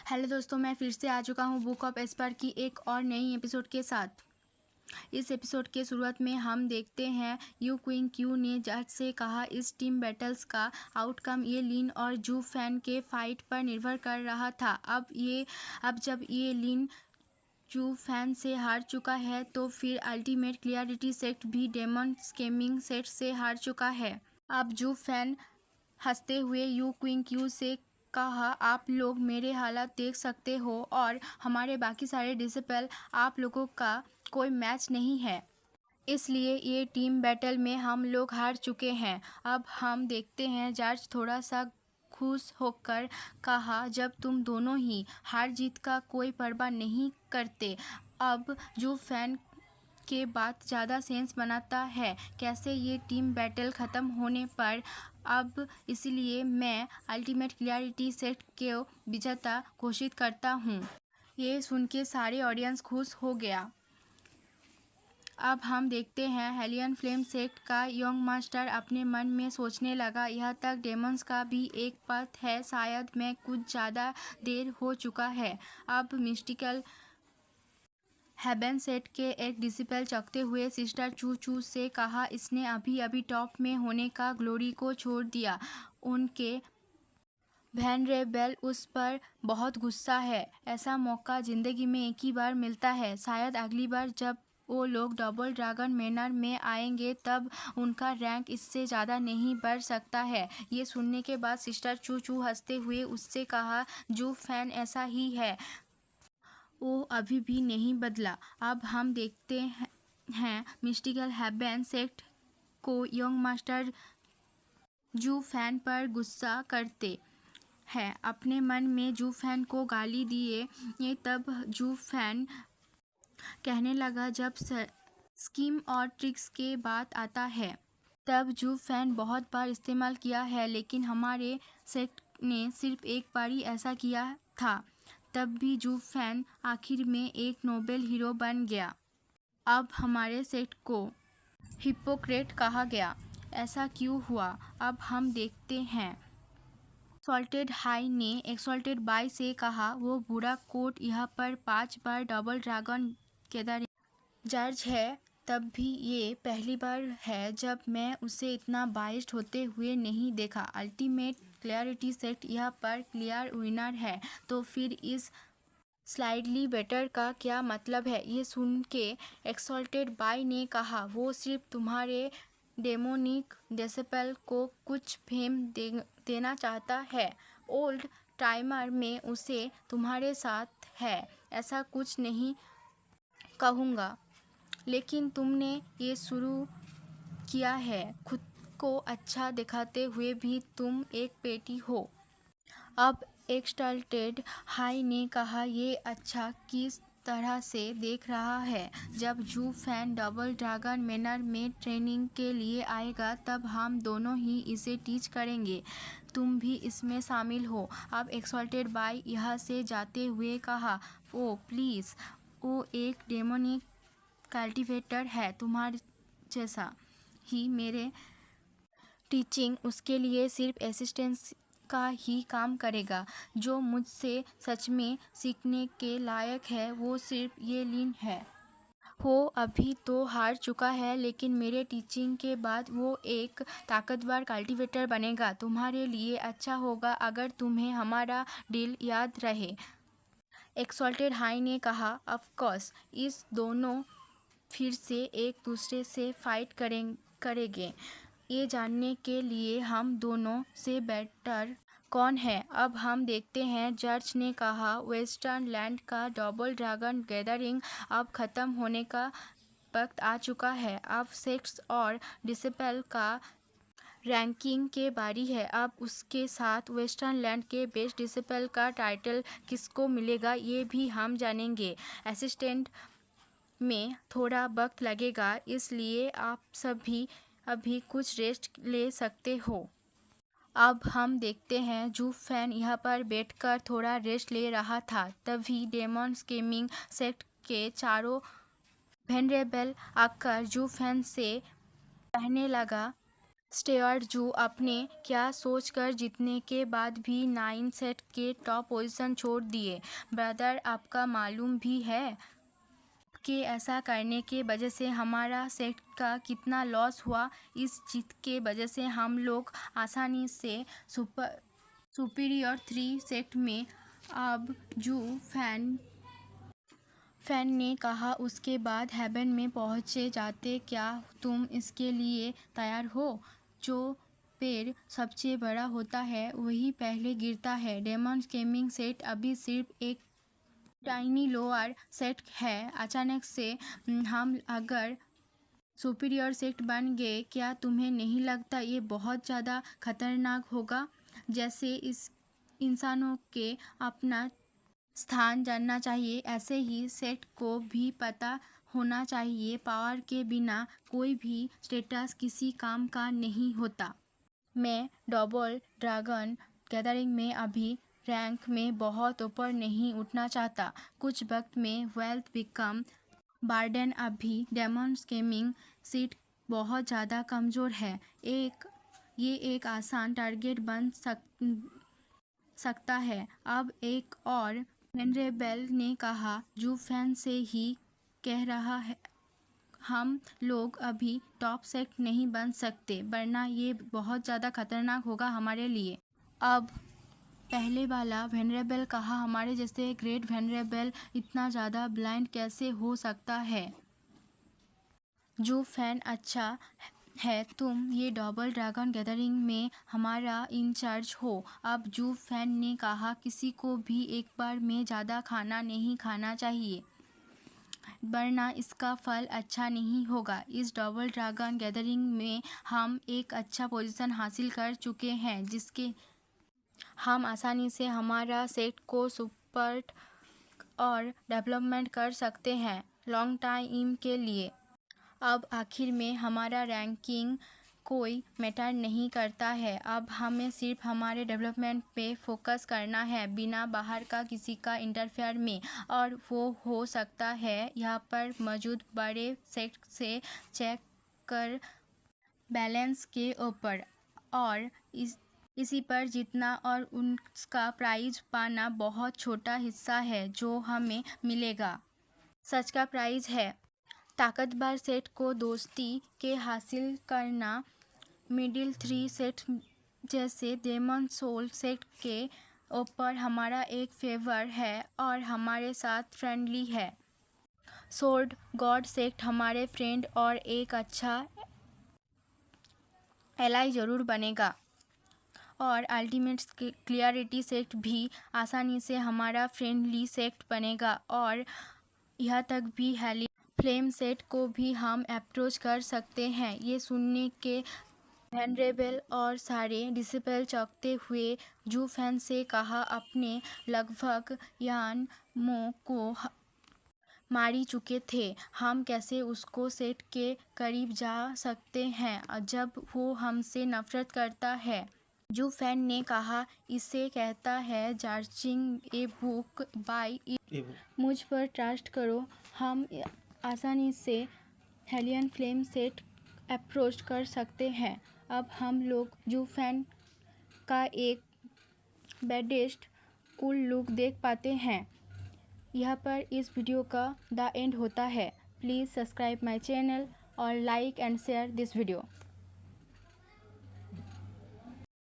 Hello दोस्तों, मैं फिर से आ चुका हूँ बुक ऑफ एस्पर की एक और नई एपिसोड के साथ। इस एपिसोड के शुरुआत में हम देखते हैं यू क्विंग क्यू ने जज से कहा इस टीम बैटल्स का आउटकम ये लिन और जू फैन के फाइट पर निर्भर कर रहा था। अब जब ये लिन जू फैन से हार चुका है तो फिर अल्टीमेट क्लियरिटी सेट भी डेमन स्केमिंग सेट से हार चुका है। अब जू फैन हंसते हुए यू क्विंग क्यू से कहा, आप लोग मेरे हालात देख सकते हो और हमारे बाकी सारे डिसिपल आप लोगों का कोई मैच नहीं है, इसलिए ये टीम बैटल में हम लोग हार चुके हैं। अब हम देखते हैं जॉर्ज थोड़ा सा खुश होकर कहा, जब तुम दोनों ही हार जीत का कोई परवाह नहीं करते, अब जो फैन के बात ज़्यादा सेंस बनाता है कैसे ये टीम बैटल ख़त्म होने पर। अब इसलिए मैं अल्टीमेट क्लियरिटी सेट को विजेता घोषित करता हूँ। ये सुन के सारे ऑडियंस खुश हो गया। अब हम देखते हैं हेलियन फ्लेम सेट का यंग मास्टर अपने मन में सोचने लगा, यह तक डेमंस का भी एक पथ है, शायद मैं कुछ ज़्यादा देर हो चुका है। अब मिस्टिकल हेवन सेट के एक डिसिपल चकते हुए सिस्टर चू चू से कहा, इसने अभी अभी टॉप में होने का ग्लोरी को छोड़ दिया, उनके वेनरेबल उस पर बहुत गुस्सा है, ऐसा मौका ज़िंदगी में एक ही बार मिलता है, शायद अगली बार जब वो लोग डबल ड्रैगन मैनर में आएंगे तब उनका रैंक इससे ज़्यादा नहीं बढ़ सकता है। ये सुनने के बाद सिस्टर चू चू हंसते हुए उससे कहा, जो फैन ऐसा ही है, वो अभी भी नहीं बदला। अब हम देखते हैं मिस्टिकल हेवन सेट को यंग मास्टर जू फैन पर गुस्सा करते हैं, अपने मन में जू फैन को गाली दिए। तब जू फैन कहने लगा, जब स्कीम और ट्रिक्स के बात आता है तब जू फैन बहुत बार इस्तेमाल किया है, लेकिन हमारे सेट ने सिर्फ एक बार ही ऐसा किया था, तब भी जू फैन आखिर में एक नोबेल हीरो बन गया। अब हमारे सेट को हिपोक्रेट कहा गया, ऐसा क्यों हुआ? अब हम देखते हैं एक्सॉल्टेड हाई ने एक्सॉल्टेड बाय से कहा, वो बुरा कोट यहाँ पर 5 बार डबल ड्रैगन गैदरिंग जज है, तब भी ये पहली बार है जब मैं उसे इतना बाइस्ड होते हुए नहीं देखा। अल्टीमेट क्लियरिटी सेट यहाँ पर क्लियर विनर है, तो फिर इस स्लाइडली बेटर का क्या मतलब है? ये सुन के एक्सॉल्टेड बाय ने कहा, वो सिर्फ तुम्हारे डेमोनिक डिसिपल को कुछ फेम देना चाहता है, ओल्ड टाइमर में उसे तुम्हारे साथ है, ऐसा कुछ नहीं कहूँगा, लेकिन तुमने ये शुरू किया है, खुद को अच्छा दिखाते हुए भी तुम एक पेटी हो। अब एक्सल्टेड हाई ने कहा, ये अच्छा किस तरह से देख रहा है, जब जू फैन डबल ड्रैगन मैनर में ट्रेनिंग के लिए आएगा तब हम दोनों ही इसे टीच करेंगे, तुम भी इसमें शामिल हो। अब एक्सल्टेड बाय यहाँ से जाते हुए कहा, ओ प्लीज़, वो एक डेमोनिक कल्टिवेटर है, तुम्हारे जैसा ही मेरे टीचिंग उसके लिए सिर्फ असिस्टेंस का ही काम करेगा, जो मुझसे सच में सीखने के लायक है वो सिर्फ ये लिन है। वो अभी तो हार चुका है, लेकिन मेरे टीचिंग के बाद वो एक ताकतवर कल्टिवेटर बनेगा, तुम्हारे लिए अच्छा होगा अगर तुम्हें हमारा डील याद रहे। एक्सॉल्टेड हाई ने कहा, ऑफ कोर्स, इस दोनों फिर से एक दूसरे से फाइट करेंगे, ये जानने के लिए हम दोनों से बेटर कौन है। अब हम देखते हैं जज ने कहा, वेस्टर्न लैंड का डबल ड्रैगन गैदरिंग अब ख़त्म होने का वक्त आ चुका है, अब सेक्स और डिसिपल का रैंकिंग के बारी है, अब उसके साथ वेस्टर्न लैंड के बेस्ट डिसिपल का टाइटल किसको मिलेगा ये भी हम जानेंगे। असिस्टेंट में थोड़ा वक्त लगेगा, इसलिए आप सभी अभी कुछ रेस्ट ले सकते हो। अब हम देखते हैं जू फैन यहाँ पर बैठकर थोड़ा रेस्ट ले रहा था, तभी डेमन स्केमिंग सेक्ट के चारों वेनरेबल आकर जू फैन से कहने लगा, स्टेवार्ट जू अपने क्या सोचकर जीतने के बाद भी 9 सेट के टॉप पोजीशन छोड़ दिए। ब्रदर, आपका मालूम भी है कि ऐसा करने के वजह से हमारा सेट का कितना लॉस हुआ। इस जीत के वजह से हम लोग आसानी से सुपीरियर 3 सेट में। अब जू फैन ने कहा, उसके बाद हेवन में पहुंचे जाते। क्या तुम इसके लिए तैयार हो? जो पेड़ सबसे बड़ा होता है वही पहले गिरता है। डेमन गेमिंग सेट अभी सिर्फ एक टाइनी लोअर सेट है। अचानक से हम अगर सुपीरियर सेट बन गए, क्या तुम्हें नहीं लगता ये बहुत ज़्यादा खतरनाक होगा? जैसे इस इंसानों के अपना स्थान जानना चाहिए, ऐसे ही सेट को भी पता होना चाहिए। पावर के बिना कोई भी स्टेटस किसी काम का नहीं होता। मैं डबल ड्रैगन गैदरिंग में अभी रैंक में बहुत ऊपर नहीं उठना चाहता। कुछ वक्त में वेल्थ बिकम बार्डन। अभी डेमन गेमिंग सीट बहुत ज़्यादा कमज़ोर है। ये एक आसान टारगेट बन सकता है। अब एक और वेनरेबल ने कहा, जू फैन से ही कह रहा है, हम लोग अभी टॉप सेट नहीं बन सकते, वरना ये बहुत ज़्यादा खतरनाक होगा हमारे लिए। अब पहले वाला वेनरेबल कहा, हमारे जैसे ग्रेट वेनरेबल इतना ज़्यादा ब्लाइंड कैसे हो सकता है? जू फैन, अच्छा है तुम ये डबल ड्रैगन गैदरिंग में हमारा इंचार्ज हो। अब जू फैन ने कहा, किसी को भी एक बार में ज़्यादा खाना नहीं खाना चाहिए, वरना इसका फल अच्छा नहीं होगा। इस डबल ड्रैगन गैदरिंग में हम एक अच्छा पोजीशन हासिल कर चुके हैं, जिसके हम आसानी से हमारा सेट को सपोर्ट और डेवलपमेंट कर सकते हैं लॉन्ग टाइम के लिए। अब आखिर में हमारा रैंकिंग कोई मैटर नहीं करता है। अब हमें सिर्फ हमारे डेवलपमेंट पे फोकस करना है, बिना बाहर का किसी का इंटरफेयर में। और वो हो सकता है यहाँ पर मौजूद बड़े सेट से चेक कर बैलेंस के ऊपर, और इसी पर जीतना और उसका प्राइज पाना बहुत छोटा हिस्सा है जो हमें मिलेगा। सच का प्राइज है ताकतवर सेट को दोस्ती के हासिल करना। मिडिल 3 सेट जैसे डेमन सोल सेट के ऊपर हमारा एक फेवर है और हमारे साथ फ्रेंडली है। सोर्ड गॉड सेट हमारे फ्रेंड और एक अच्छा एलाई ज़रूर बनेगा। और अल्टीमेट क्लियरिटी सेट भी आसानी से हमारा फ्रेंडली सेट बनेगा। और यह तक भी हेलियन फ्लेम सेट को भी हम अप्रोच कर सकते हैं। ये सुनने के वेनरेबल और सारे डिसिपल चौंकते हुए जू फैन से कहा, अपने लगभग यान मो को मारी चुके थे, हम कैसे उसको सेट के करीब जा सकते हैं जब वो हमसे नफरत करता है? जू फैन ने कहा, इसे कहता है जर्जिंग ए बुक बाय इट। मुझ पर ट्रस्ट करो, हम आसानी से हेलियन फ्लेम सेट अप्रोच कर सकते हैं। अब हम लोग जू फैन का एक बेडेस्ट कूल लुक देख पाते हैं। यहाँ पर इस वीडियो का द एंड होता है। प्लीज़ सब्सक्राइब माई चैनल और like and share this video.